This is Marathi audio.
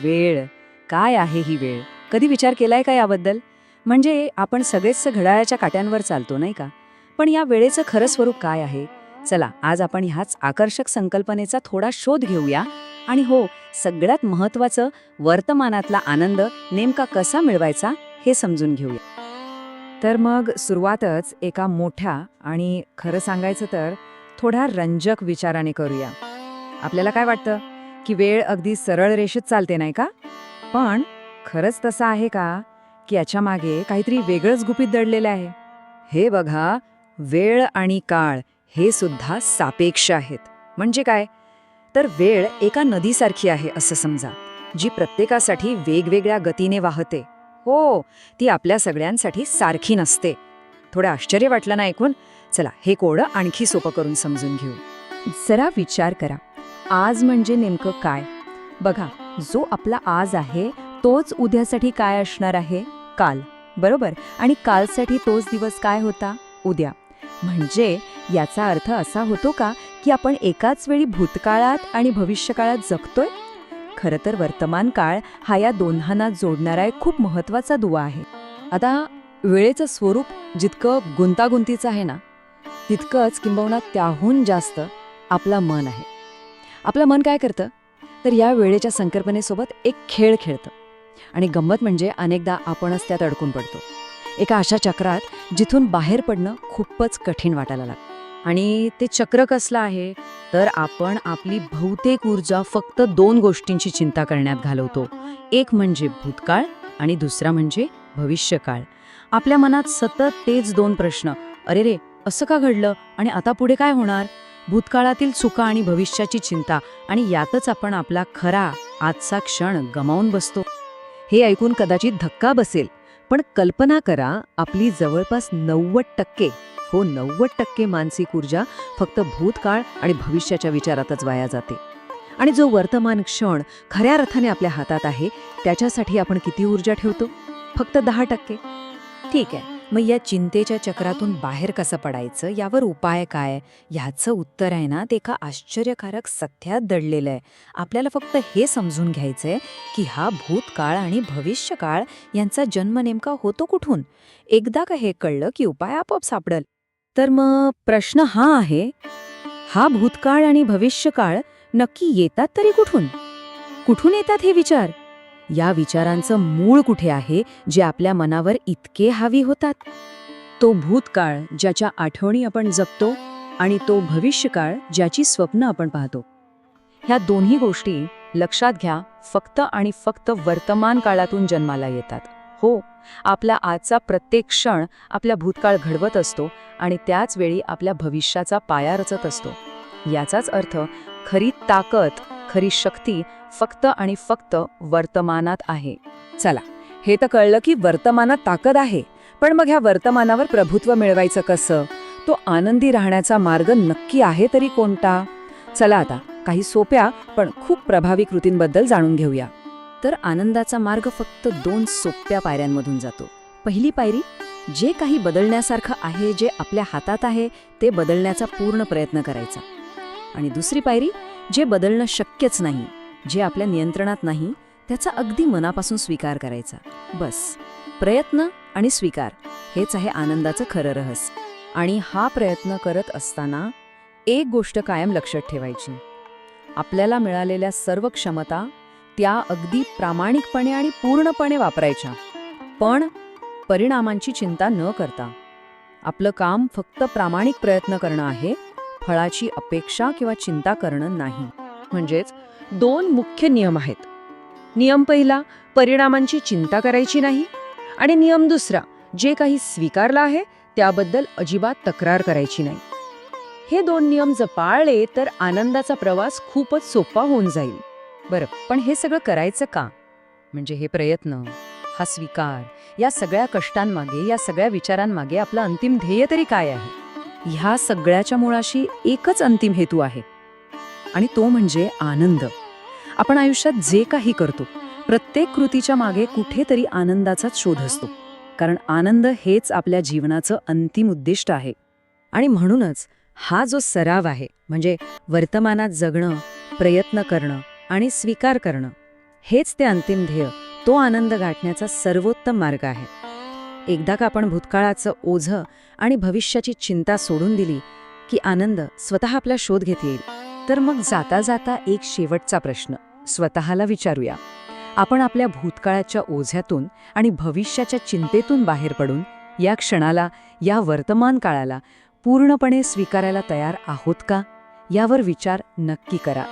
वेळ. काय आहे ही वेळ? कधी विचार केलाय का याबद्दल? म्हणजे आपण सगळेच घड्याळाच्या काट्यांवर चालतो नाही का? पण या वेळेचं खरं स्वरूप काय आहे? चला आज आपण ह्याच आकर्षक संकल्पनेचा थोडा शोध घेऊया. आणि हो, सगळ्यात महत्त्वाचं, वर्तमानातला आनंद नेमका कसा मिळवायचा हे समजून घेऊया. तर मग सुरुवातच एका मोठ्या आणि खरं सांगायचं तर थोड्या रंजक विचाराने करूया. आपल्याला काय वाटतं की वेळ अगदी सरळ रेषेत चालते नाही का? पण खरंच तसं आहे का, की याच्या मागे काहीतरी वेगळंच गुपित दडलेलं आहे? हे बघा, वेळ आणि काळ हे सुद्धा सापेक्ष आहेत. म्हणजे काय? तर वेळ एका नदीसारखी आहे असं समजा, जी प्रत्येकासाठी वेगवेगळ्या गतीने वाहते. हो, ती आपल्या सगळ्यांसाठी सारखी नसते. थोडं आश्चर्य वाटलं ना ऐकून? चला हे कोडं आणखी सोपं करून समजून घेऊ. जरा विचार करा, आज म्हणजे नेमकं काय? बघा, जो आपला आज आहे तोच उद्यासाठी काय असणार आहे? काल, बरोबर? आणि कालसाठी तोच दिवस काय होता? उद्या. म्हणजे याचा अर्थ असा होतो का की आपण एकाच वेळी भूतकाळात आणि भविष्यकाळात जगतोय? खरं तर वर्तमान काळ हा या दोन्हांना जोडणारा एक खूप महत्त्वाचा दुवा आहे. आता वेळेचं स्वरूप जितकं गुंतागुंतीचं आहे ना, तितकंच किंबहुना त्याहून जास्त आपलं मन आहे. आपलं मन काय करतं? तर या वेळेच्या संकल्पनेसोबत एक खेळ खेळतं. आणि गंमत म्हणजे अनेकदा आपणच त्यात अडकून पडतो, एका अशा चक्रात जिथून बाहेर पडणं खूपच कठीण वाटायला लागतं. आणि ते चक्र कसलं आहे? तर आपण आपली बहुतेक ऊर्जा फक्त दोन गोष्टींची चिंता करण्यात घालवतो. एक म्हणजे भूतकाळ आणि दुसरा म्हणजे भविष्यकाळ. आपल्या मनात सतत तेच दोन प्रश्न, अरे रे, असं का घडलं आणि आता पुढे काय होणार? भूतकाळातील चुका आणि भविष्याची चिंता, आणि यातच आपण आपला खरा आजचा क्षण गमावून बसतो. हे ऐकून कदाचित धक्का बसेल, पण कल्पना करा, आपली जवळपास 90% 90% मानसिक ऊर्जा फक्त भूतकाळ आणि भविष्याच्या विचारातच वाया जाते. आणि जो वर्तमान क्षण खऱ्या अर्थाने आपल्या हातात आहे, त्याच्यासाठी आपण किती ऊर्जा ठेवतो? फक्त 10%. ठीक आहे, मग या चिंतेच्या चक्रातून बाहेर कसं पडायचं, यावर उपाय काय? ह्याचं उत्तर आहे ना, ते एका आश्चर्यकारक सत्यात दडलेलं आहे. आपल्याला फक्त हे समजून घ्यायचंय की हा भूतकाळ आणि भविष्यकाळ यांचा जन्म नेमका होतो कुठून? एकदा का हे कळलं की उपाय आपोआप सापडेल. तर मग प्रश्न हा आहे, हा भूतकाळ आणि भविष्यकाळ नक्की येतात तरी कुठून? कुठून येतात हे विचार? या विचारांचं मूळ कुठे आहे, जे आपल्या मनावर इतके हावी होतात? तो भूतकाळ ज्याच्या आठवणी आपण जगतो, आणि तो भविष्यकाळ ज्याची स्वप्न आपण पाहतो. ह्या दोन्ही गोष्टी लक्षात घ्या, फक्त आणि फक्त वर्तमान काळातून जन्माला येतात. हो, आपला आजचा प्रत्येक क्षण आपला भूतकाळ घडवत असतो आणि त्याच वेळी आपल्या भविष्याचा पाया रचत असतो. याचाच अर्थ खरी ताकद, खरी शक्ती फक्त आणि फक्त वर्तमानात आहे. चला, हे तर कळलं की वर्तमानात ताकद आहे. पण मग ह्या वर्तमानावर प्रभुत्व मिळवायचं कसं? तो आनंदी राहण्याचा मार्ग नक्की आहे तरी कोणता? चला आता काही सोप्या पण खूप प्रभावी कृतींबद्दल जाणून घेऊया. तर आनंदाचा मार्ग फक्त 2 सोप्या पायऱ्यांमधून जातो. पहिली पायरी, जे काही बदलण्यासारखं आहे, जे आपल्या हातात आहे, ते बदलण्याचा पूर्ण प्रयत्न करायचा. आणि दुसरी पायरी, जे बदलणं शक्यच नाही, जे आपल्या नियंत्रणात नाही, त्याचा अगदी मनापासून स्वीकार करायचा. बस, प्रयत्न आणि स्वीकार हेच आहे आनंदाचं खरं रहस्य. आणि हा प्रयत्न करत असताना एक गोष्ट कायम लक्षात ठेवायची, आपल्याला मिळालेल्या सर्व क्षमता त्या अगदी प्रामाणिकपणे आणि पूर्णपणे वापरायच्या, पण परिणामांची चिंता न करता. आपलं काम फक्त प्रामाणिक प्रयत्न करणं आहे, फळाची अपेक्षा किंवा चिंता करणं नाही. म्हणजेच 2 मुख्य नियम आहेत. नियम पहिला, परिणामांची चिंता करायची नाही. आणि नियम दुसरा, जे काही स्वीकारलं आहे त्याबद्दल अजिबात तक्रार करायची नाही. हे 2 नियम जर पाळले तर आनंदाचा प्रवास खूपच सोपा होऊन जाईल. बरं, पण हे सगळं करायचं का? म्हणजे हे प्रयत्न, हा स्वीकार, या सगळ्या कष्टांमागे, या सगळ्या विचारांमागे आपलं अंतिम ध्येय तरी काय आहे? ह्या सगळ्याच्या मुळाशी एकच अंतिम हेतू आहे, आणि तो म्हणजे आनंद. आपण आयुष्यात जे काही करतो, प्रत्येक कृतीच्या मागे कुठेतरी आनंदाचाच शोध असतो. कारण आनंद हेच आपल्या जीवनाचं अंतिम उद्दिष्ट आहे. आणि म्हणूनच हा जो सराव आहे, म्हणजे वर्तमानात जगणं, प्रयत्न करणं आणि स्वीकार करणं, हेच ते अंतिम ध्येय, तो आनंद गाठण्याचा सर्वोत्तम मार्ग आहे. एकदा का आपण भूतकाळाचं ओझं आणि भविष्याची चिंता सोडून दिली की आनंद स्वतः आपला शोध घेत येईल. तर मग जाता जाता एक शेवटचा प्रश्न स्वतःला विचारूया. आपण आपल्या भूतकाळाच्या ओझ्यातून आणि भविष्याच्या चिंतेतून बाहेर पडून या क्षणाला, या वर्तमान काळाला पूर्णपणे स्वीकारायला तयार आहोत का? यावर विचार नक्की करा.